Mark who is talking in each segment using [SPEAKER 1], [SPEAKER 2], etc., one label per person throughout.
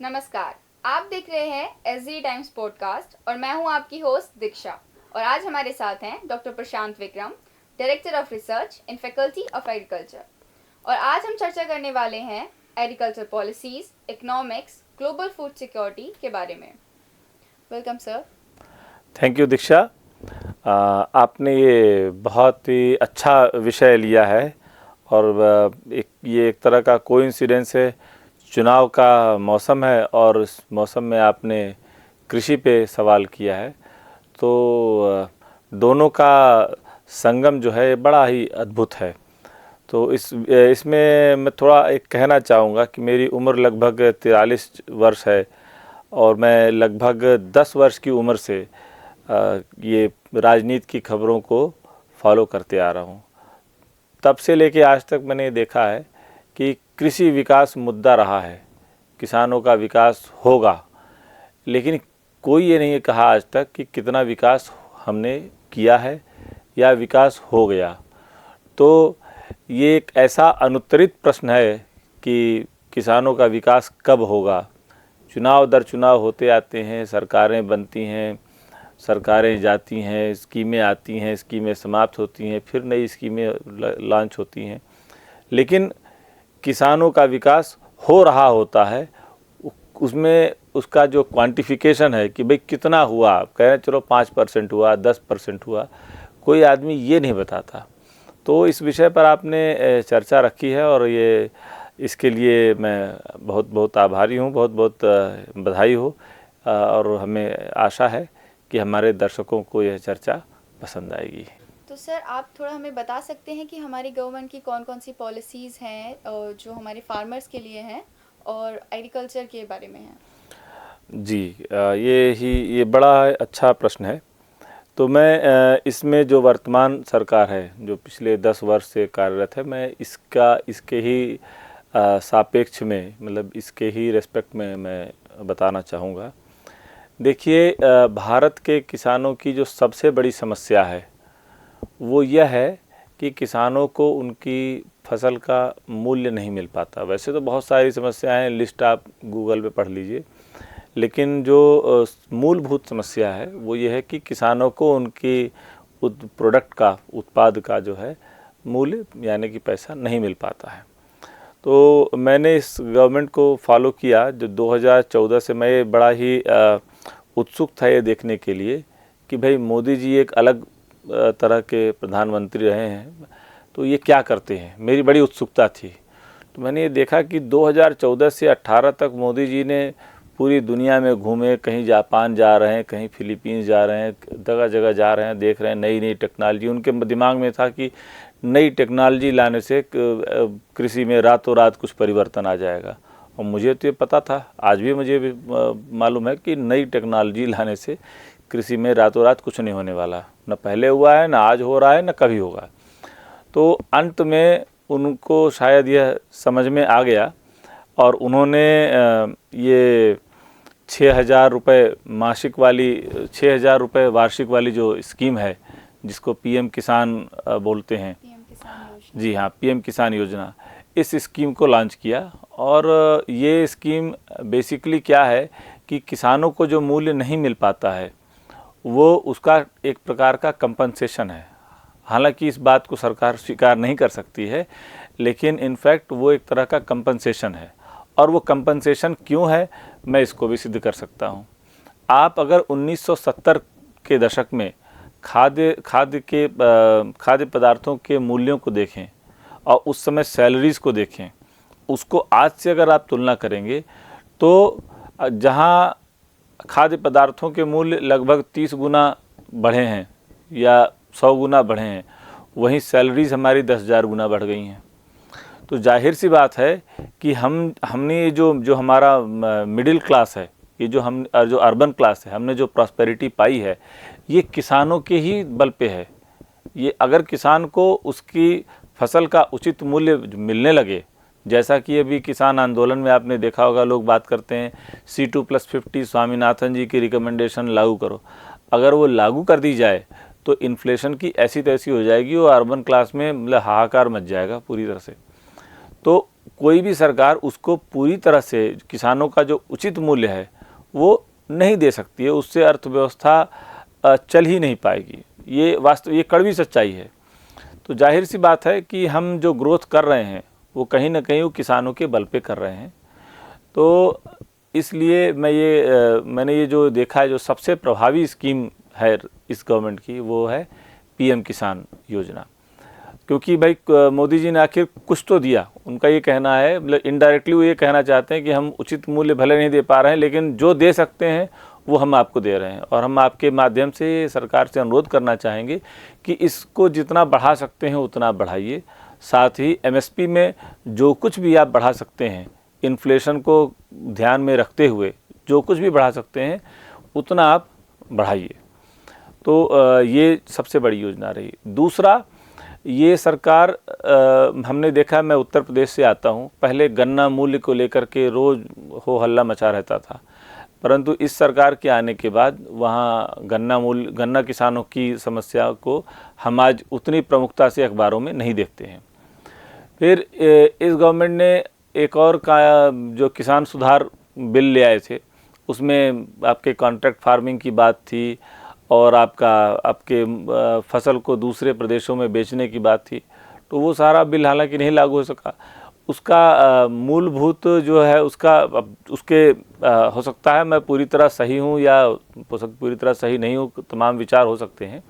[SPEAKER 1] नमस्कार। आप देख रहे हैं एसडी टाइम्स पॉडकास्ट और मैं हूं आपकी होस्ट दीक्षा। और आज हमारे साथ हैं doctor Prashant Vikram, director of research in faculty of agriculture. और आज हम चर्चा करने वाले हैं agriculture policies, economics, global food security के बारे में। Welcome sir.
[SPEAKER 2] थैंक यू दीक्षा। आपने ये बहुत ही अच्छा विषय लिया है और ये एक तरह का कोइंसिडेंस है। चुनाव का मौसम है और इस मौसम में आपने कृषि पे सवाल किया है, तो दोनों का संगम जो है बड़ा ही अद्भुत है। तो इसमें मैं थोड़ा एक कहना चाहूँगा कि मेरी उम्र लगभग 43 वर्ष है और मैं लगभग 10 वर्ष की उम्र से ये राजनीति की खबरों को फॉलो करते आ रहा हूँ। तब से लेके आज तक मैंने देखा है कि कृषि विकास मुद्दा रहा है, किसानों का विकास होगा, लेकिन कोई ये नहीं कहा आज तक कि कितना विकास हमने किया है या विकास हो गया। तो ये एक ऐसा अनुत्तरित प्रश्न है कि किसानों का विकास कब होगा। चुनाव दर चुनाव होते आते हैं, सरकारें बनती हैं, सरकारें जाती हैं, स्कीमें आती हैं, स्कीमें समाप्त होती हैं, फिर नई स्कीमें लॉन्च होती हैं, लेकिन किसानों का विकास हो रहा होता है। उसमें उसका जो क्वांटिफिकेशन है कि भाई कितना हुआ, कह रहे चलो 5% हुआ, 10% हुआ, कोई आदमी ये नहीं बताता। तो इस विषय पर आपने चर्चा रखी है और ये इसके लिए मैं बहुत बहुत आभारी हूँ, बहुत बहुत बधाई हो। और हमें आशा है कि हमारे दर्शकों को यह चर्चा पसंद आएगी।
[SPEAKER 1] तो सर, आप थोड़ा हमें बता सकते हैं कि हमारी गवर्नमेंट की कौन कौन सी पॉलिसीज़ हैं जो हमारे फार्मर्स के लिए हैं और एग्रीकल्चर के बारे में हैं।
[SPEAKER 2] जी, ये बड़ा अच्छा प्रश्न है। तो मैं इसमें जो वर्तमान सरकार है, जो पिछले 10 वर्ष से कार्यरत है, मैं इसके ही सापेक्ष में, मतलब इसके ही रेस्पेक्ट में मैं बताना चाहूँगा। देखिए, भारत के किसानों की जो सबसे बड़ी समस्या है वो यह है कि किसानों को उनकी फसल का मूल्य नहीं मिल पाता। वैसे तो बहुत सारी समस्याएं हैं, लिस्ट आप गूगल पे पढ़ लीजिए, लेकिन जो मूलभूत समस्या है वो ये है कि किसानों को उनकी प्रोडक्ट का, उत्पाद का जो है मूल्य यानी कि पैसा नहीं मिल पाता है। तो मैंने इस गवर्नमेंट को फॉलो किया जो 2014 से। मैं बड़ा ही उत्सुक था ये देखने के लिए कि भाई मोदी जी एक अलग तरह के प्रधानमंत्री रहे हैं, तो ये क्या करते हैं, मेरी बड़ी उत्सुकता थी। तो मैंने ये देखा कि 2014 से 18 तक मोदी जी ने पूरी दुनिया में घूमे, कहीं जापान जा रहे हैं, कहीं फिलीपींस जा रहे हैं, जगह जगह जा रहे हैं, देख रहे हैं नई नई टेक्नोलॉजी। उनके दिमाग में था कि नई टेक्नोलॉजी लाने से कृषि में रातों रात कुछ परिवर्तन आ जाएगा। और मुझे तो ये पता था, आज भी मुझे भी मालूम है कि नई टेक्नोलॉजी लाने से कृषि में रातों रात कुछ नहीं होने वाला, न पहले हुआ है, न आज हो रहा है, न कभी होगा। तो अंत में उनको शायद यह समझ में आ गया और उन्होंने ये 6,000 रुपये मासिक वाली, 6,000 रुपये वार्षिक वाली जो स्कीम है जिसको पीएम किसान बोलते हैं,
[SPEAKER 1] पीएम किसान योजना।
[SPEAKER 2] जी हाँ, पीएम किसान योजना, इस स्कीम को लॉन्च किया। और ये स्कीम बेसिकली क्या है कि किसानों को जो मूल्य नहीं मिल पाता है वो उसका एक प्रकार का कंपनसेशन है। हालांकि इस बात को सरकार स्वीकार नहीं कर सकती है, लेकिन इनफैक्ट वो एक तरह का कंपनसेशन है। और वो कंपनसेशन क्यों है, मैं इसको भी सिद्ध कर सकता हूँ। आप अगर 1970 के दशक में खाद्य पदार्थों के मूल्यों को देखें और उस समय सैलरीज़ को देखें, उसको आज से अगर आप तुलना करेंगे तो जहाँ खाद्य पदार्थों के मूल्य लगभग 30 गुना बढ़े हैं या 100 गुना बढ़े हैं, वहीं सैलरीज़ हमारी 10,000 गुना बढ़ गई हैं। तो जाहिर सी बात है कि हमने जो हमारा मिडिल क्लास है, ये जो अर्बन क्लास है, हमने जो प्रॉस्पेरिटी पाई है, ये किसानों के ही बल पे है। ये अगर किसान को उसकी फसल का उचित मूल्य मिलने लगे, जैसा कि अभी किसान आंदोलन में आपने देखा होगा, लोग बात करते हैं C2+50 स्वामीनाथन जी की रिकमेंडेशन लागू करो। अगर वो लागू कर दी जाए तो इन्फ्लेशन की ऐसी तैसी हो जाएगी और अर्बन क्लास में मतलब हाहाकार मच जाएगा पूरी तरह से। तो कोई भी सरकार उसको पूरी तरह से किसानों का जो उचित मूल्य है वो नहीं दे सकती है, उससे अर्थव्यवस्था चल ही नहीं पाएगी। ये कड़वी सच्चाई है। तो जाहिर सी बात है कि हम जो ग्रोथ कर रहे हैं वो कहीं ना कहीं वो किसानों के बल पे कर रहे हैं। तो इसलिए मैंने ये जो देखा है, जो सबसे प्रभावी स्कीम है इस गवर्नमेंट की, वो है पीएम किसान योजना। क्योंकि भाई मोदी जी ने आखिर कुछ तो दिया, उनका ये कहना है, मतलब इनडायरेक्टली वो ये कहना चाहते हैं कि हम उचित मूल्य भले नहीं दे पा रहे हैं, लेकिन जो दे सकते हैं वो हम आपको दे रहे हैं। और हम आपके माध्यम से सरकार से अनुरोध करना चाहेंगे कि इसको जितना बढ़ा सकते हैं उतना बढ़ाइए। साथ ही एमएसपी में जो कुछ भी आप बढ़ा सकते हैं, इन्फ्लेशन को ध्यान में रखते हुए जो कुछ भी बढ़ा सकते हैं उतना आप बढ़ाइए। तो ये सबसे बड़ी योजना रही। दूसरा, ये सरकार हमने देखा, मैं उत्तर प्रदेश से आता हूँ, पहले गन्ना मूल्य को लेकर के रोज़ हो हल्ला मचा रहता था, परंतु इस सरकार के आने के बाद वहाँ गन्ना किसानों की समस्या को हम आज उतनी प्रमुखता से अखबारों में नहीं देखते हैं। फिर इस गवर्नमेंट ने एक और जो किसान सुधार बिल ले आए थे, उसमें आपके कॉन्ट्रैक्ट फार्मिंग की बात थी और आपके फसल को दूसरे प्रदेशों में बेचने की बात थी। तो वो सारा बिल हालांकि नहीं लागू हो सका। उसका मूलभूत जो है उसके हो सकता है मैं पूरी तरह सही हूँ या पूरी तरह सही नहीं हूँ, तमाम विचार हो सकते हैं,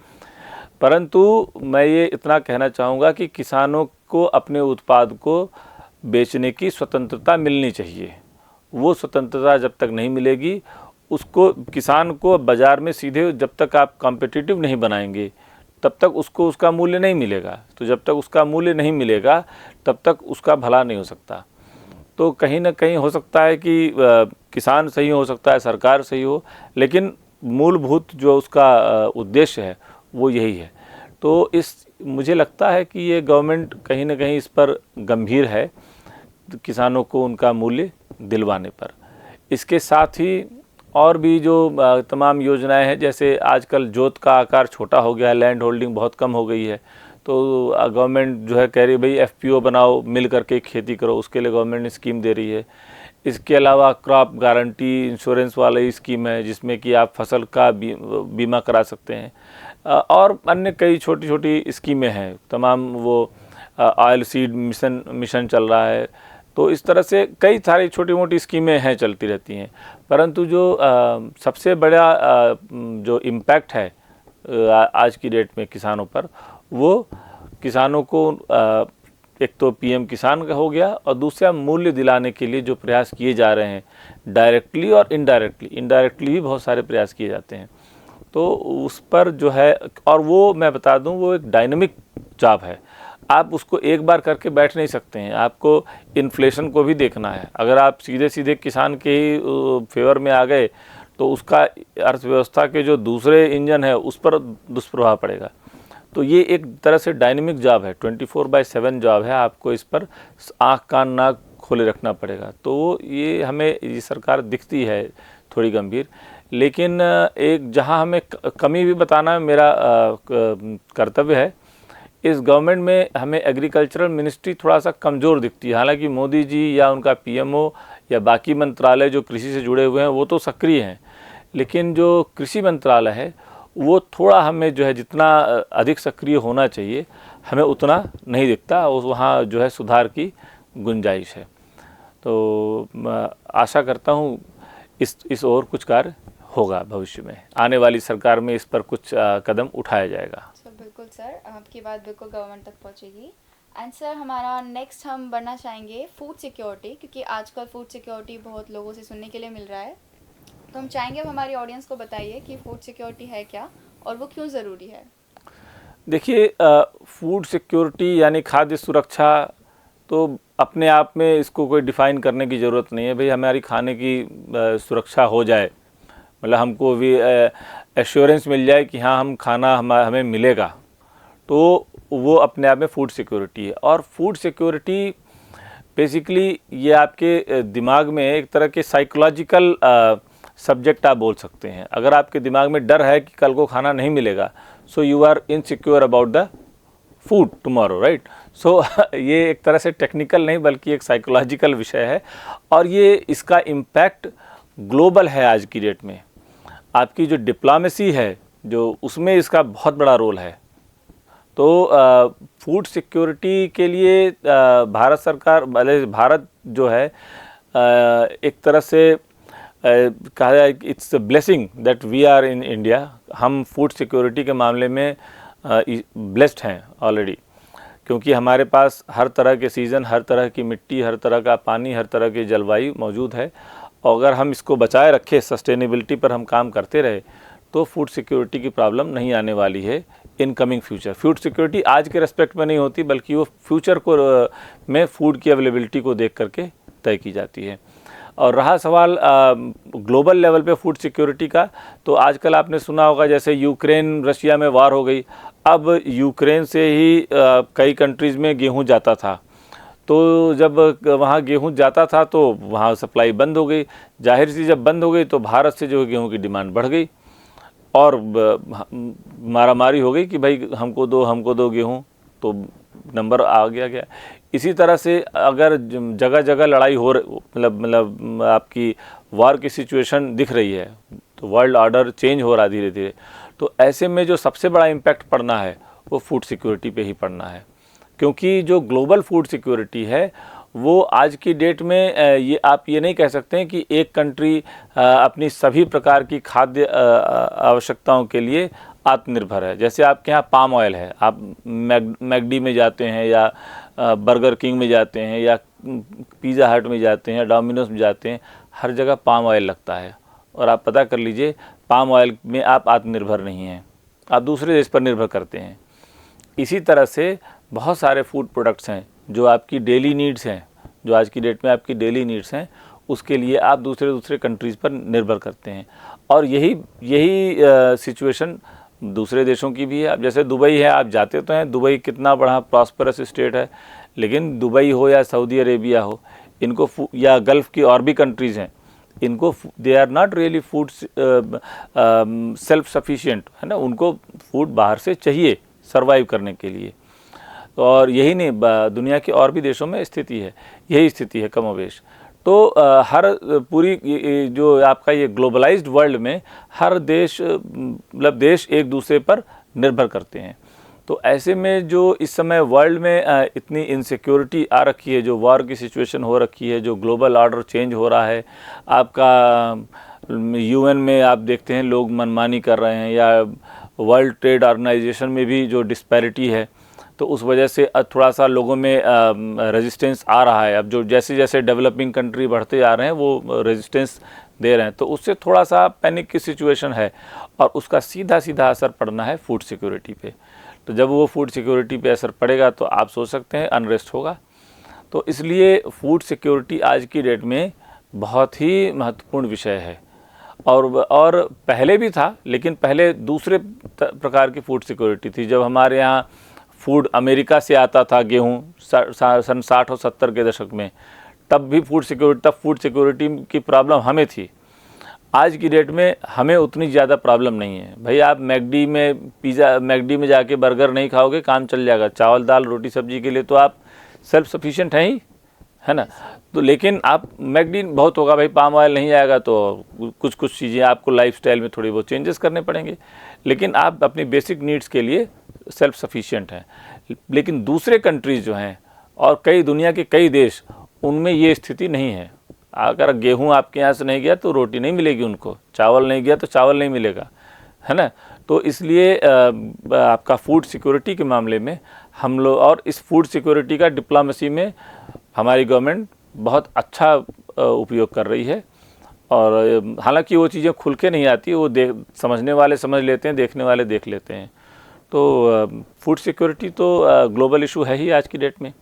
[SPEAKER 2] परंतु मैं ये इतना कहना चाहूँगा कि किसानों को अपने उत्पाद को बेचने की स्वतंत्रता मिलनी चाहिए। वो स्वतंत्रता जब तक नहीं मिलेगी, उसको किसान को बाज़ार में सीधे जब तक आप कॉम्पिटिटिव नहीं बनाएंगे तब तक उसको उसका मूल्य नहीं मिलेगा। तो जब तक उसका मूल्य नहीं मिलेगा तब तक उसका भला नहीं हो सकता। तो कहीं ना कहीं हो सकता है कि किसान सही हो सकता है, सरकार सही हो, लेकिन मूलभूत जो उसका उद्देश्य है वो यही है। तो मुझे लगता है कि ये गवर्नमेंट कहीं ना कहीं इस पर गंभीर है, किसानों को उनका मूल्य दिलवाने पर। इसके साथ ही और भी जो तमाम योजनाएं हैं, जैसे आजकल जोत का आकार छोटा हो गया है, लैंड होल्डिंग बहुत कम हो गई है, तो गवर्नमेंट जो है कह रही भाई एफपीओ बनाओ, मिल करके खेती करो, उसके लिए गवर्नमेंट ने स्कीम दे रही है। इसके अलावा क्रॉप गारंटी इंश्योरेंस वाली स्कीम है जिसमें कि आप फसल का बीमा करा सकते हैं, और अन्य कई छोटी छोटी स्कीमें हैं तमाम। वो ऑयल सीड मिशन चल रहा है। तो इस तरह से कई सारी छोटी मोटी स्कीमें हैं, चलती रहती हैं। परंतु जो सबसे बड़ा जो इम्पैक्ट है आज की डेट में किसानों पर, वो किसानों को एक तो पीएम किसान का हो गया, और दूसरा मूल्य दिलाने के लिए जो प्रयास किए जा रहे हैं डायरेक्टली और इनडायरेक्टली भी बहुत सारे प्रयास किए जाते हैं। तो उस पर जो है, और वो मैं बता दूं वो एक डायनामिक जॉब है, आप उसको एक बार करके बैठ नहीं सकते हैं, आपको इन्फ्लेशन को भी देखना है। अगर आप सीधे सीधे किसान के ही फेवर में आ गए तो उसका अर्थव्यवस्था के जो दूसरे इंजन है उस पर दुष्प्रभाव पड़ेगा। तो ये एक तरह से डायनेमिक जॉब है, 24/7 जॉब है, आपको इस पर आँख कान नाक खोले रखना पड़ेगा। तो ये हमें ये सरकार दिखती है थोड़ी गंभीर, लेकिन एक जहाँ हमें कमी भी बताना मेरा कर्तव्य है, इस गवर्नमेंट में हमें एग्रीकल्चरल मिनिस्ट्री थोड़ा सा कमज़ोर दिखती है। हालांकि मोदी जी या उनका पीएमओ या बाकी मंत्रालय जो कृषि से जुड़े हुए हैं वो तो सक्रिय हैं, लेकिन जो कृषि मंत्रालय है वो थोड़ा हमें जो है जितना अधिक सक्रिय होना चाहिए हमें उतना नहीं दिखता, वहाँ जो है सुधार की गुंजाइश है। तो आशा करता हूँ इस और कुछ कार्य होगा भविष्य में, आने वाली सरकार में इस पर कुछ कदम उठाया जाएगा।
[SPEAKER 1] बिल्कुल सर, आपकी बात बिल्कुल गवर्नमेंट तक पहुंचेगी। एंड सर, हमारा नेक्स्ट हम बढ़ना चाहेंगे फूड सिक्योरिटी, क्योंकि आजकल फूड सिक्योरिटी बहुत लोगों से सुनने के लिए मिल रहा है। तो हम चाहेंगे अब हमारी ऑडियंस को बताइए कि फूड सिक्योरिटी है क्या और वो क्यों ज़रूरी है। देखिए,
[SPEAKER 2] फूड सिक्योरिटी यानी खाद्य सुरक्षा, तो अपने आप में इसको कोई डिफ़ाइन करने की ज़रूरत नहीं है। भाई हमारी खाने की सुरक्षा हो जाए, मतलब हमको भी एश्योरेंस मिल जाए कि हाँ हम खाना हमें मिलेगा, तो वो अपने आप में फूड सिक्योरिटी है। और फूड सिक्योरिटी बेसिकली ये आपके दिमाग में एक तरह के साइकोलॉजिकल सब्जेक्ट आप बोल सकते हैं। अगर आपके दिमाग में डर है कि कल को खाना नहीं मिलेगा, so you are insecure about the food tomorrow, right. So ये एक तरह से टेक्निकल नहीं बल्कि एक साइकोलॉजिकल विषय है, और ये इसका इम्पैक्ट ग्लोबल है आज की डेट में। आपकी जो डिप्लोमेसी है जो उसमें इसका बहुत बड़ा रोल है। तो फूड सिक्योरिटी के लिए भारत सरकार, भारत जो है एक तरह से कहा जाए it's a blessing that we are in India. हम फूड सिक्योरिटी के मामले में ब्लेस्ड हैं ऑलरेडी, क्योंकि हमारे पास हर तरह के सीज़न, हर तरह की मिट्टी, हर तरह का पानी, हर तरह की जलवायु मौजूद है। और अगर हम इसको बचाए रखें, सस्टेनेबिलिटी पर हम काम करते रहे, तो फूड सिक्योरिटी की प्रॉब्लम नहीं आने वाली है in coming future. Food security आज के रेस्पेक्ट में नहीं होती, बल्कि वो फ्यूचर को में फूड की अवेलेबिलिटी को देख करके तय की जाती है। और रहा सवाल ग्लोबल लेवल पे फूड सिक्योरिटी का, तो आजकल आपने सुना होगा जैसे यूक्रेन रशिया में वार हो गई। अब यूक्रेन से ही कई कंट्रीज़ में गेहूं जाता था, तो जब वहाँ गेहूं जाता था तो वहाँ सप्लाई बंद हो गई। जाहिर सी जब बंद हो गई तो भारत से जो गेहूं की डिमांड बढ़ गई और मारामारी हो गई कि भाई हमको दो गेहूं, तो नंबर आ गया। इसी तरह से अगर जगह जगह लड़ाई हो मतलब आपकी वार की सिचुएशन दिख रही है, तो वर्ल्ड ऑर्डर चेंज हो रहा धीरे धीरे, तो ऐसे में जो सबसे बड़ा इम्पैक्ट पड़ना है वो फूड सिक्योरिटी पे ही पड़ना है। क्योंकि जो ग्लोबल फूड सिक्योरिटी है वो आज की डेट में ये आप ये नहीं कह सकते हैं कि एक कंट्री अपनी सभी प्रकार की खाद्य आवश्यकताओं के लिए आत्मनिर्भर है। जैसे आपके यहाँ पाम ऑयल है, आप मैकडी में जाते हैं या बर्गर किंग में जाते हैं या पिज़्ज़ा हट में जाते हैं या डोमिनोज में जाते हैं, हर जगह पाम ऑयल लगता है। और आप पता कर लीजिए, पाम ऑयल में आप आत्मनिर्भर नहीं हैं, आप दूसरे देश पर निर्भर करते हैं। इसी तरह से बहुत सारे फूड प्रोडक्ट्स हैं जो आपकी डेली नीड्स हैं, जो आज की डेट में आपकी डेली नीड्स हैं, उसके लिए आप दूसरे कंट्रीज़ पर निर्भर करते हैं। और यही सिचुएशन दूसरे देशों की भी है। अब जैसे दुबई है, आप जाते तो हैं, दुबई कितना बड़ा प्रॉस्परस स्टेट है, लेकिन दुबई हो या सऊदी अरेबिया हो, इनको या गल्फ़ की और भी कंट्रीज़ हैं, इनको they are not really food self sufficient, है ना। उनको फूड बाहर से चाहिए सर्वाइव करने के लिए। और यही नहीं, दुनिया के और भी देशों में स्थिति है, यही स्थिति है कमोवेश। तो हर पूरी जो आपका ये ग्लोबलाइज्ड वर्ल्ड में हर देश मतलब देश एक दूसरे पर निर्भर करते हैं। तो ऐसे में जो इस समय वर्ल्ड में इतनी इनसिक्योरिटी आ रखी है, जो वॉर की सिचुएशन हो रखी है, जो ग्लोबल ऑर्डर चेंज हो रहा है, आपका यूएन में आप देखते हैं लोग मनमानी कर रहे हैं, या वर्ल्ड ट्रेड ऑर्गेनाइजेशन में भी जो डिस्पैरिटी है, तो उस वजह से थोड़ा सा लोगों में रेजिस्टेंस आ रहा है। अब जो जैसे जैसे डेवलपिंग कंट्री बढ़ते जा रहे हैं वो रेजिस्टेंस दे रहे हैं, तो उससे थोड़ा सा पैनिक की सिचुएशन है, और उसका सीधा सीधा असर पड़ना है फूड सिक्योरिटी पे। तो जब वो फूड सिक्योरिटी पे असर पड़ेगा तो आप सोच सकते हैं अनरेस्ट होगा। तो इसलिए फूड सिक्योरिटी आज की डेट में बहुत ही महत्वपूर्ण विषय है। और पहले भी था, लेकिन पहले दूसरे प्रकार की फूड सिक्योरिटी थी। जब हमारे यहाँ फूड अमेरिका से आता था गेहूँ सन 60 और 70 के दशक में, तब फूड सिक्योरिटी की प्रॉब्लम हमें थी। आज की डेट में हमें उतनी ज़्यादा प्रॉब्लम नहीं है। भाई आप मैकडी में जाके बर्गर नहीं खाओगे, काम चल जाएगा। चावल दाल रोटी सब्जी के लिए तो आप सेल्फ सफिशिएंट हैं ही, है ना। तो लेकिन आप मैकडी बहुत होगा, भाई पाम ऑयल नहीं आएगा, तो कुछ चीज़ें आपको लाइफस्टाइल में थोड़ी बहुत चेंजेस करने पड़ेंगे, लेकिन आप अपनी बेसिक नीड्स के लिए सेल्फ सफिशिएंट हैं। लेकिन दूसरे कंट्रीज़ जो हैं और दुनिया के कई देश, उनमें ये स्थिति नहीं है। अगर गेहूं आपके यहाँ से नहीं गया तो रोटी नहीं मिलेगी उनको, चावल नहीं गया तो चावल नहीं मिलेगा, है ना। तो इसलिए आपका फूड सिक्योरिटी के मामले में हम लोग, और इस फूड सिक्योरिटी का डिप्लोमेसी में हमारी गवर्नमेंट बहुत अच्छा उपयोग कर रही है। और हालांकि वो चीज़ें खुल के नहीं आती, वो समझने वाले समझ लेते हैं, देखने वाले देख लेते हैं। तो फूड सिक्योरिटी तो ग्लोबल इशू है ही आज की डेट में।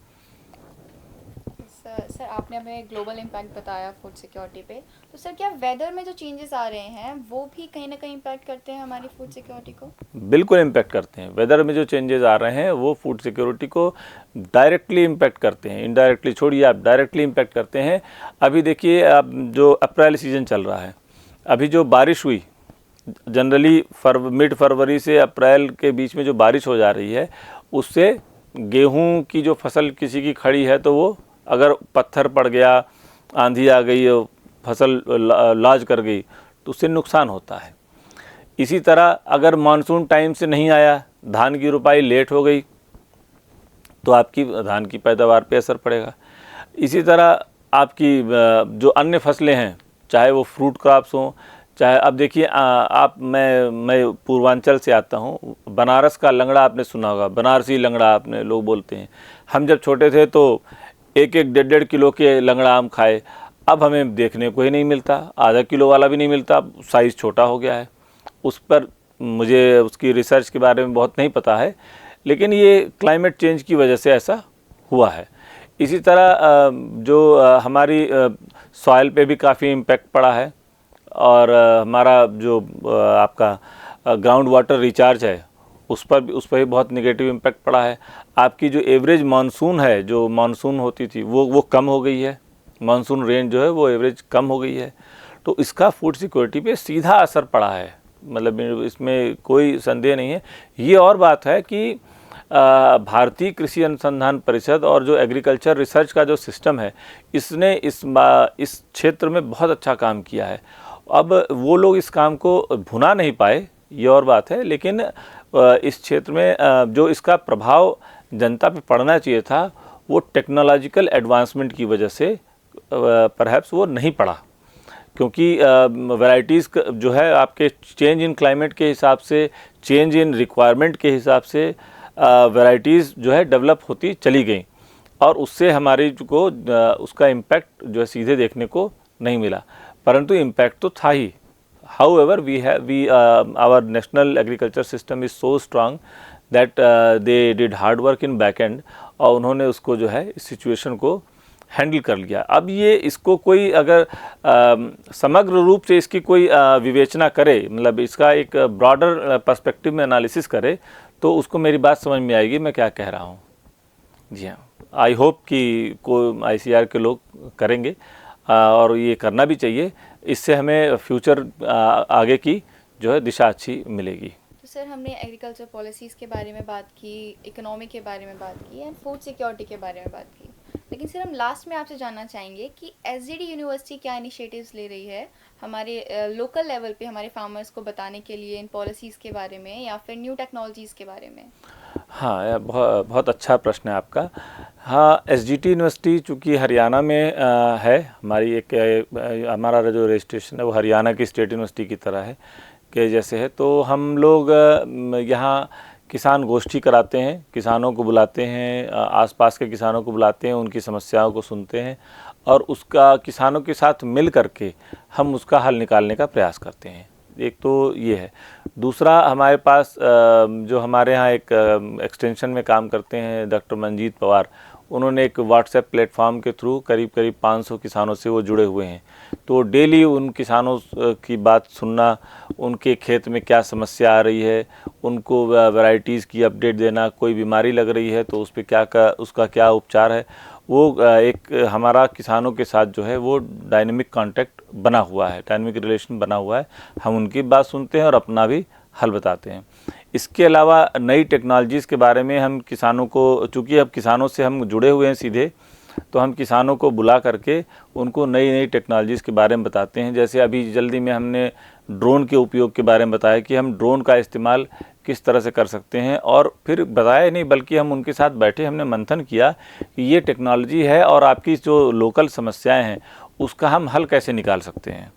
[SPEAKER 1] सर आपने हमें ग्लोबल इम्पैक्ट बताया फूड सिक्योरिटी पे, तो सर क्या वेदर में जो चेंजेस आ रहे हैं वो भी कहीं ना कहीं इम्पैक्ट करते हैं हमारी फूड सिक्योरिटी को?
[SPEAKER 2] बिल्कुल इम्पैक्ट करते हैं। वेदर में जो चेंजेस आ रहे हैं वो फूड सिक्योरिटी को डायरेक्टली इम्पैक्ट करते हैं, इनडायरेक्टली छोड़िए, आप डायरेक्टली इम्पैक्ट करते हैं। अभी देखिए, अब जो अप्रैल सीजन चल रहा है, अभी जो बारिश हुई, जनरली मिड फरवरी से अप्रैल के बीच में जो बारिश हो जा रही है, उससे गेहूं की जो फसल किसी की खड़ी है तो वो अगर पत्थर पड़ गया, आंधी आ गई, फसल लॉज कर गई तो उससे नुकसान होता है। इसी तरह अगर मानसून टाइम से नहीं आया, धान की रुपाई लेट हो गई तो आपकी धान की पैदावार पे असर पड़ेगा। इसी तरह आपकी जो अन्य फसलें हैं, चाहे वो फ्रूट क्रॉप्स हों, चाहे अब देखिए आप मैं पूर्वांचल से आता हूँ। बनारस का लंगड़ा आपने सुना होगा, बनारसी लंगड़ा आपने लोग बोलते हैं। हम जब छोटे थे तो एक एक 1.5 किलो के लंगड़ा आम खाए। अब हमें देखने को ही नहीं मिलता, आधा किलो वाला भी नहीं मिलता, साइज़ छोटा हो गया है। उस पर मुझे उसकी रिसर्च के बारे में बहुत नहीं पता है, लेकिन ये क्लाइमेट चेंज की वजह से ऐसा हुआ है। इसी तरह जो हमारी सॉइल पे भी काफ़ी इम्पैक्ट पड़ा है, और हमारा जो आपका ग्राउंड वाटर रिचार्ज है उस पर भी बहुत नेगेटिव इम्पैक्ट पड़ा है। आपकी जो एवरेज मानसून है, जो मानसून होती थी वो कम हो गई है, मानसून रेंज जो है वो एवरेज कम हो गई है। तो इसका फूड सिक्योरिटी पे सीधा असर पड़ा है, मतलब इसमें कोई संदेह नहीं है। ये और बात है कि भारतीय कृषि अनुसंधान परिषद और जो एग्रीकल्चर रिसर्च का जो सिस्टम है, इसने इस क्षेत्र में बहुत अच्छा काम किया है। अब वो लोग इस काम को भुना नहीं पाए, ये और बात है, लेकिन इस क्षेत्र में जो इसका प्रभाव जनता पे पड़ना चाहिए था वो टेक्नोलॉजिकल एडवांसमेंट की वजह से परहैप्स वो नहीं पड़ा, क्योंकि वैराइटीज़ जो है आपके चेंज इन क्लाइमेट के हिसाब से, चेंज इन रिक्वायरमेंट के हिसाब से वैराइटीज़ जो है डेवलप होती चली गई, और उससे हमारी को उसका इम्पैक्ट जो है सीधे देखने को नहीं मिला, परंतु इम्पैक्ट तो था ही। However, our national agriculture system is so strong that they did hard work in back end, और उन्होंने उसको जो है इस सिचुएशन को हैंडल कर लिया। अब ये इसको कोई अगर समग्र रूप से इसकी कोई विवेचना करे, मतलब इसका एक ब्रॉडर पर्सपेक्टिव में एनालिसिस करे, तो उसको मेरी बात समझ में आएगी मैं क्या कह रहा हूँ। जी हाँ, आई होप कि ICAR के लोग करेंगे, और ये करना भी चाहिए। इससे हमें फ्यूचर आगे की जो है दिशा अच्छी मिलेगी।
[SPEAKER 1] तो सर, हमने एग्रीकल्चर पॉलिसीज़ के बारे में बात की, इकोनॉमी के बारे में बात की, एंड फूड सिक्योरिटी के बारे में बात की, लेकिन सर हम लास्ट में आपसे जानना चाहेंगे कि SGD यूनिवर्सिटी क्या इनिशिएटिव्स ले रही है हमारे लोकल लेवल पे हमारे फार्मर्स को बताने के लिए इन पॉलिसीज़ के बारे में या फिर न्यू टेक्नोलॉजीज़ के बारे में।
[SPEAKER 2] हाँ, बहुत अच्छा प्रश्न है आपका। हाँ, SGT यूनिवर्सिटी चूँकि हरियाणा में है, हमारी हमारा जो रजिस्ट्रेशन है वो हरियाणा की स्टेट यूनिवर्सिटी की तरह है के जैसे है। तो हम लोग यहाँ किसान गोष्ठी कराते हैं, किसानों को बुलाते हैं, आसपास के किसानों को बुलाते हैं, उनकी समस्याओं को सुनते हैं, और उसका किसानों के साथ मिल करके हम उसका हल निकालने का प्रयास करते हैं। एक तो ये है। दूसरा, हमारे पास जो हमारे यहाँ एक एक्सटेंशन में काम करते हैं डॉक्टर मंजीत पवार, उन्होंने एक व्हाट्सएप प्लेटफॉर्म के थ्रू करीब 500 किसानों से वो जुड़े हुए हैं। तो डेली उन किसानों की बात सुनना, उनके खेत में क्या समस्या आ रही है, उनको वैरायटीज़ की अपडेट देना, कोई बीमारी लग रही है तो उस पर उसका क्या उपचार है, वो एक हमारा किसानों के साथ जो है वो डायनेमिक कांटेक्ट बना हुआ है, डायनेमिक रिलेशन बना हुआ है। हम उनकी बात सुनते हैं और अपना भी हल बताते हैं। इसके अलावा नई टेक्नोलॉजीज़ के बारे में हम किसानों को, चूँकि अब किसानों से हम जुड़े हुए हैं सीधे, तो हम किसानों को बुला करके उनको नई नई टेक्नोलॉजीज़ के बारे में बताते हैं। जैसे अभी जल्दी में हमने ड्रोन के उपयोग के बारे में बताया कि हम ड्रोन का इस्तेमाल किस तरह से कर सकते हैं, और फिर बताया नहीं बल्कि हम उनके साथ बैठे, हमने मंथन किया कि ये टेक्नोलॉजी है और आपकी जो लोकल समस्याएं हैं उसका हम हल कैसे निकाल सकते हैं।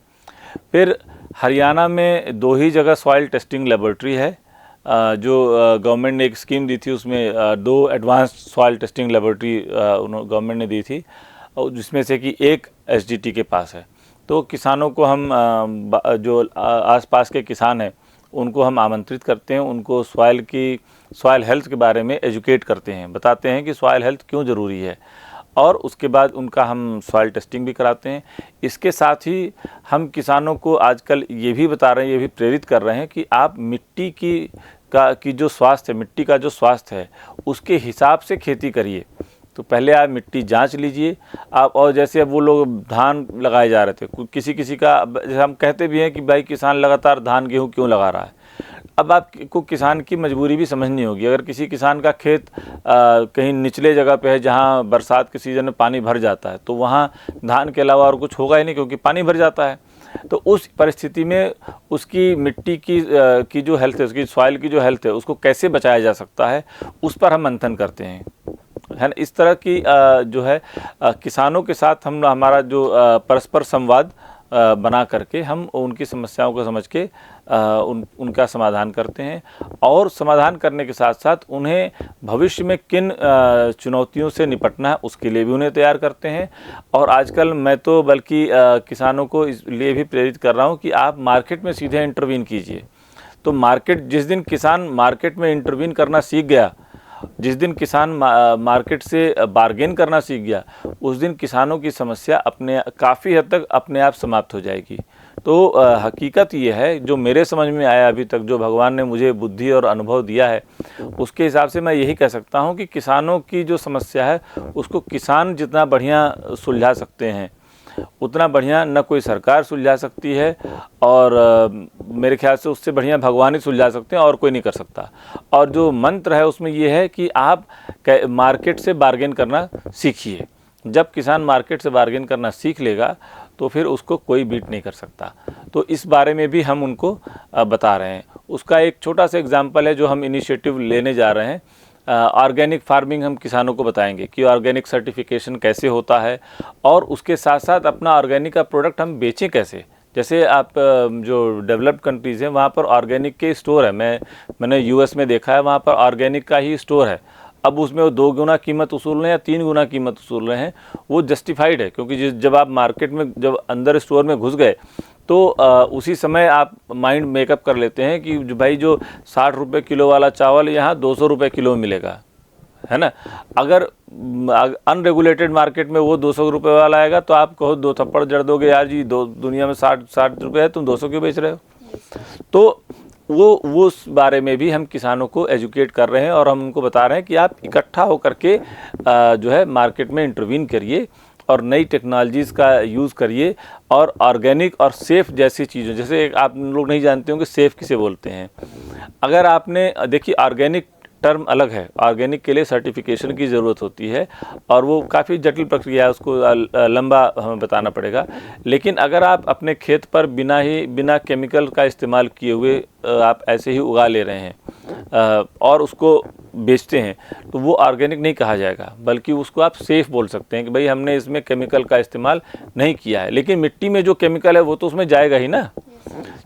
[SPEAKER 2] फिर हरियाणा में 2 ही जगह सॉइल टेस्टिंग लेबोरेटरी है, जो गवर्नमेंट ने एक स्कीम दी थी, उसमें 2 advance soil testing laboratory government ने दी थी, जिसमें से कि एक SGT के पास है। तो किसानों को हम जो आसपास के किसान हैं उनको हम आमंत्रित करते हैं, उनको सॉइल हेल्थ के बारे में एजुकेट करते हैं, बताते हैं कि सॉइल हेल्थ क्यों ज़रूरी है, और उसके बाद उनका हम सॉइल टेस्टिंग भी कराते हैं। इसके साथ ही हम किसानों को आजकल ये भी बता रहे हैं, ये भी प्रेरित कर रहे हैं कि आप मिट्टी की जो स्वास्थ्य है, मिट्टी का जो स्वास्थ्य है उसके हिसाब से खेती करिए। तो पहले आप मिट्टी जांच लीजिए आप, और जैसे अब वो लोग धान लगाए जा रहे थे, किसी का, जैसे हम कहते भी हैं कि भाई किसान लगातार धान गेहूँ क्यों लगा रहा है, अब आपको किसान की मजबूरी भी समझनी होगी। अगर किसी किसान का खेत कहीं निचले जगह पे है जहाँ बरसात के सीज़न में पानी भर जाता है, तो वहाँ धान के अलावा और कुछ होगा ही नहीं, क्योंकि पानी भर जाता है। तो उस परिस्थिति में उसकी मिट्टी की जो हेल्थ है, उसकी सॉइल की जो हेल्थ है, उसको कैसे बचाया जा सकता है, उस पर हम मंथन करते हैं, है ना। इस तरह की जो है किसानों के साथ हम हमारा जो परस्पर संवाद बना करके हम उनकी समस्याओं को समझ के उनका समाधान करते हैं, और समाधान करने के साथ साथ उन्हें भविष्य में किन चुनौतियों से निपटना है उसके लिए भी उन्हें तैयार करते हैं। और आजकल मैं तो बल्कि किसानों को इसलिए भी प्रेरित कर रहा हूँ कि आप मार्केट में सीधे इंटरवीन कीजिए। तो जिस दिन किसान मार्केट में इंटरवीन करना सीख गया, जिस दिन किसान मार्केट से बार्गेन करना सीख गया, उस दिन किसानों की समस्या काफ़ी हद तक अपने आप समाप्त हो जाएगी। तो हकीकत ये है, जो मेरे समझ में आया अभी तक, जो भगवान ने मुझे बुद्धि और अनुभव दिया है, उसके हिसाब से मैं यही कह सकता हूँ कि किसानों की जो समस्या है उसको किसान जितना बढ़िया सुलझा सकते हैं, उतना बढ़िया न कोई सरकार सुलझा सकती है, और मेरे ख्याल से उससे बढ़िया भगवान ही सुलझा सकते हैं, और कोई नहीं कर सकता। और जो मंत्र है उसमें ये है कि आप मार्केट से बार्गेन करना सीखिए। जब किसान मार्केट से बार्गेन करना सीख लेगा तो फिर उसको कोई बीट नहीं कर सकता। तो इस बारे में भी हम उनको बता रहे हैं। उसका एक छोटा सा एग्जाम्पल है जो हम इनिशिएटिव लेने जा रहे हैं। ऑर्गेनिक फार्मिंग हम किसानों को बताएंगे कि ऑर्गेनिक सर्टिफिकेशन कैसे होता है, और उसके साथ साथ अपना ऑर्गेनिक का प्रोडक्ट हम बेचें कैसे। जैसे आप जो डेवलप्ड कंट्रीज़ हैं वहाँ पर ऑर्गेनिक के स्टोर है, मैंने यूएस में देखा है, वहाँ पर ऑर्गेनिक का ही स्टोर है। अब उसमें वो 2 गुना कीमत वसूल रहे हैं या 3 गुना कीमत वसूल रहे हैं, वो जस्टिफाइड है, क्योंकि जब आप मार्केट में, जब अंदर स्टोर में घुस गए, तो उसी समय आप माइंड मेकअप कर लेते हैं कि जो 60 रुपये किलो वाला चावल यहाँ 200 रुपये किलो मिलेगा, है ना। अगर अनरेगुलेटेड मार्केट में वो 200 रुपये वाला आएगा तो आप कहो 2 थप्पड़ जड़ दोगे, यार जी दुनिया में 60 रुपये है, तुम 200 क्यों बेच रहे हो। तो वो उस बारे में भी हम किसानों को एजुकेट कर रहे हैं, और हम उनको बता रहे हैं कि आप इकट्ठा होकर के जो है मार्केट में इंटरवीन करिए, और नई टेक्नोलॉजीज़ का यूज़ करिए, और ऑर्गेनिक और सेफ़ जैसी चीज़ों, जैसे आप लोग नहीं जानते होंगे सेफ़ किसे बोलते हैं। अगर आपने देखिए, ऑर्गेनिक टर्म अलग है, ऑर्गेनिक के लिए सर्टिफिकेशन की ज़रूरत होती है, और वो काफ़ी जटिल प्रक्रिया है, उसको लंबा हमें बताना पड़ेगा। लेकिन अगर आप अपने खेत पर बिना केमिकल का इस्तेमाल किए हुए आप ऐसे ही उगा ले रहे हैं और उसको बेचते हैं, तो वो ऑर्गेनिक नहीं कहा जाएगा, बल्कि उसको आप सेफ़ बोल सकते हैं कि भाई हमने इसमें केमिकल का इस्तेमाल नहीं किया है। लेकिन मिट्टी में जो केमिकल है वो तो उसमें जाएगा ही ना,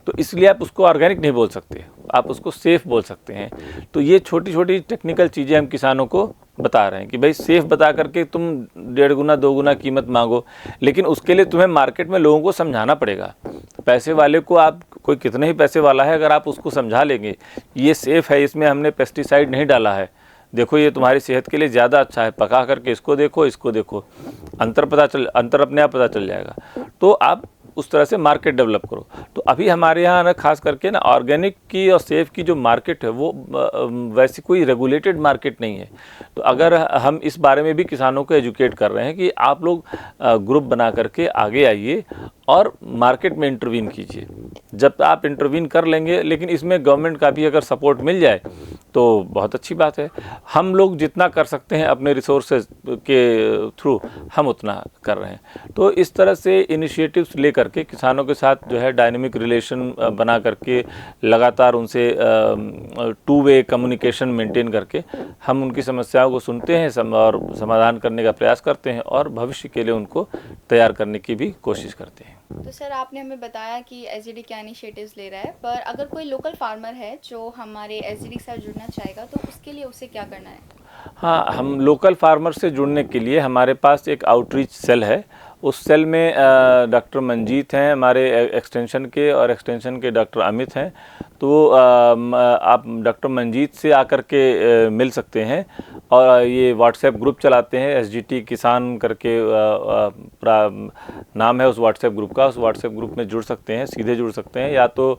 [SPEAKER 2] तो इसलिए आप उसको ऑर्गेनिक नहीं बोल सकते, आप उसको सेफ़ बोल सकते हैं। तो ये छोटी छोटी टेक्निकल चीज़ें हम किसानों को बता रहे हैं कि भाई सेफ़ बता करके तुम 1.5 गुना 2 गुना कीमत मांगो, लेकिन उसके लिए तुम्हें मार्केट में लोगों को समझाना पड़ेगा। पैसे वाले को, आप कोई कितने ही पैसे वाला है, अगर आप उसको समझा लेंगे ये सेफ़ है, इसमें हमने पेस्टिसाइड नहीं डाला है, देखो ये तुम्हारी सेहत के लिए ज़्यादा अच्छा है, पका करके इसको देखो, अंतर अपने आप पता चल जाएगा। तो आप उस तरह से मार्केट डेवलप करो। तो अभी हमारे यहाँ ना खास करके ना ऑर्गेनिक की और सेफ की जो मार्केट है वो वैसी कोई रेगुलेटेड मार्केट नहीं है। तो अगर हम इस बारे में भी किसानों को एजुकेट कर रहे हैं कि आप लोग ग्रुप बना करके आगे आइए और मार्केट में इंटरवीन कीजिए। जब आप इंटरवीन कर लेंगे, लेकिन इसमें गवर्नमेंट का भी अगर सपोर्ट मिल जाए तो बहुत अच्छी बात है। हम लोग जितना कर सकते हैं अपने रिसोर्सेज के थ्रू हम उतना कर रहे हैं। तो इस तरह से इनिशिएटिव्स ले करके किसानों के साथ जो है डायनेमिक रिलेशन बना करके लगातार उनसे 2 वे कम्युनिकेशन मेंटेन करके हम उनकी समस्याओं को सुनते हैं और समाधान करने का प्रयास करते हैं और भविष्य के लिए उनको तैयार करने की भी कोशिश करते हैं।
[SPEAKER 1] तो सर आपने हमें बताया कि एसजीडी क्या इनिशिएटिव्स ले रहा है, पर अगर कोई लोकल फार्मर है जो हमारे एसजीडी के साथ जुड़ना चाहेगा तो उसके लिए उसे क्या करना है?
[SPEAKER 2] हाँ, हम लोकल फार्मर से जुड़ने के लिए हमारे पास एक आउटरीच सेल है। उस सेल में डॉक्टर मंजीत हैं हमारे एक्सटेंशन के, और एक्सटेंशन के डॉक्टर अमित हैं। तो आप डॉक्टर मंजीत से आकर के मिल सकते हैं और ये व्हाट्सएप ग्रुप चलाते हैं, एसजीटी किसान करके नाम है उस व्हाट्सएप ग्रुप का। उस व्हाट्सएप ग्रुप में जुड़ सकते हैं, सीधे जुड़ सकते हैं, या तो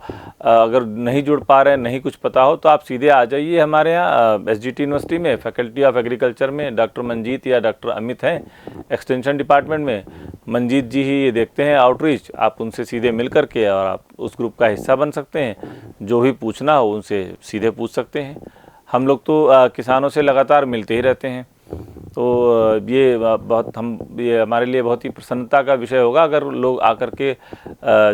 [SPEAKER 2] अगर नहीं जुड़ पा रहे हैं, नहीं कुछ पता हो, तो आप सीधे आ जाइए हमारे यहाँ एसजीटी यूनिवर्सिटी में। फैकल्टी ऑफ एग्रीकल्चर में डॉक्टर मंजीत या डॉक्टर अमित हैं एक्सटेंशन डिपार्टमेंट में। मंजीत जी ही ये देखते हैं आउटरीच, आप उनसे सीधे मिल करके और आप उस ग्रुप का हिस्सा बन सकते हैं। जो भी पूछना हो उनसे सीधे पूछ सकते हैं। हम लोग तो किसानों से लगातार मिलते ही रहते हैं, तो ये हमारे लिए बहुत ही प्रसन्नता का विषय होगा अगर लोग आकर के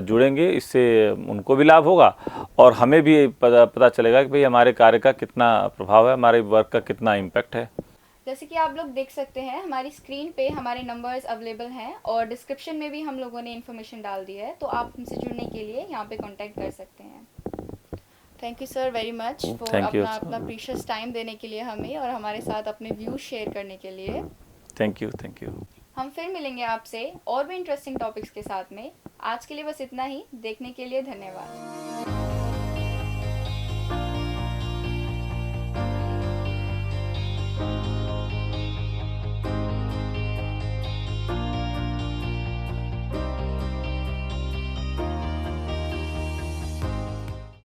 [SPEAKER 2] जुड़ेंगे। इससे उनको भी लाभ होगा और हमें भी पता चलेगा कि भाई हमारे कार्य का कितना प्रभाव है, हमारे वर्क का कितना इम्पैक्ट है।
[SPEAKER 1] जैसे कि आप लोग देख सकते हैं हमारी स्क्रीन पे हमारे नंबर्स अवेलेबल हैं और डिस्क्रिप्शन में भी हम लोगों ने इन्फॉर्मेशन डाल दी है, तो आप हमसे जुड़ने के लिए यहाँ पे कांटेक्ट कर सकते हैं। Thank you sir very much for अपना प्रीशियस टाइम देने के लिए हमें और हमारे साथ अपने व्यूज शेयर करने के लिए।
[SPEAKER 2] Thank you.
[SPEAKER 1] हम फिर मिलेंगे आपसे और भी इंटरेस्टिंग टॉपिक्स के साथ में। आज के लिए बस इतना ही। देखने के लिए धन्यवाद।